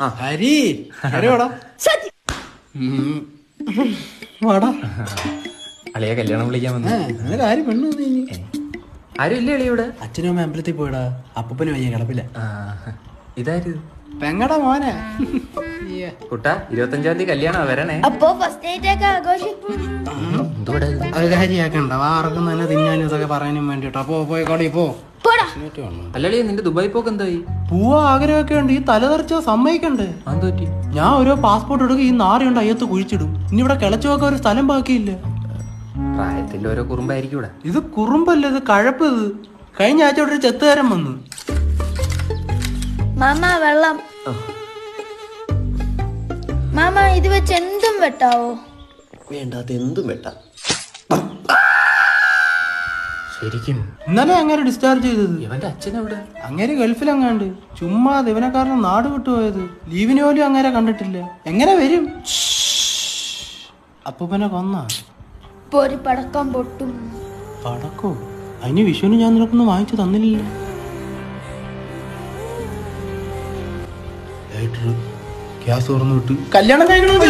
ഹരി വാടാ അളിയെ കല്യാണം വിളിക്കാൻ വന്നു. ആരും പെണ്ണു ആരും ഇല്ലേ അളിയ ഇവിടെ? അച്ഛനും അമ്മ അമ്പലത്തിൽ പോയിടാ. അപ്പൂപ്പന് വയ്യ കിടപ്പില്ല. ഇതാര്? പെങ്ങടാ മോനെ. കുട്ടാ 25-ാം തീയതി കല്യാണം വരണേ. അപ്പൊ ഫസ്റ്റ് നൈറ്റ് ഒക്കെ ആഘോഷിക്കും. അത് കാര്യാക്കണ്ട. വാർക്കും തന്നെ തിന്നാനും ഇതൊക്കെ പറയാനും വേണ്ടിട്ടോ. പോയി കോടി പോ. അല്ലളിയ നിന്റെ ദുബായ് പോക്ക് എന്തായി? പോവാ ആഗ്രഹമൊക്കെ ഉണ്ട്. ഈ തലതെറിച്ച സമ്മതിക്കണ്ടേ? അതെന്തുപറ്റി? ഞാൻ ഓരോ പാസ്പോർട്ട് എടുക്കും. ഈ നാറിയുണ്ട് അയ്യത്ത് കുഴിച്ചിടും. ഇനി ഇവിടെ കിളച്ചുവൊക്കെ ഒരു സ്ഥലം ബാക്കിയില്ല. പ്രായത്തിന്റെ ഓരോ കുറുമ്പായിരിക്കും ഇവിടെ. ഇത് കുറുമ്പല്ല, ഇത് കഴപ്പ്. ഇത് കഴിഞ്ഞ ആഴ്ച ഇവിടെ ഒരു ചെത്തുകാരൻ വന്നു. മാമ വെള്ളം. മാമ ഇത് വെച്ച് എന്തും വെട്ടാവോ? വേണ്ടാത്ത എന്തും വെട്ടാം. ശരിക്കും ഇന്നലെ അങ്ങനെ ഡിസ്ചാർജ് ചെയ്തത്. ഇവന്റെ അച്ഛനെവിടെ? അങ്ങനെ ഗൾഫിലെങ്ങാണ്ട്. ചുമ്മാ ഇവനെ കാരണം നാട് വിട്ടുപോയത്. ലീവിന് പോലും അങ്ങനെ കണ്ടിട്ടില്ല. എങ്ങനെ വരും? അപ്പൂപ്പനെ കൊന്നാ? ഇപ്പൊ ഒരു പടക്കം പൊട്ടും. പടക്കോ? അതിന് വിഷുവിന് ഞാൻ നിനക്കൊന്നും വാങ്ങിച്ചു തന്നില്ല. ഗ്യാസ് തുറന്നു വിട്ട് കല്യാണം കഴിക്കണം.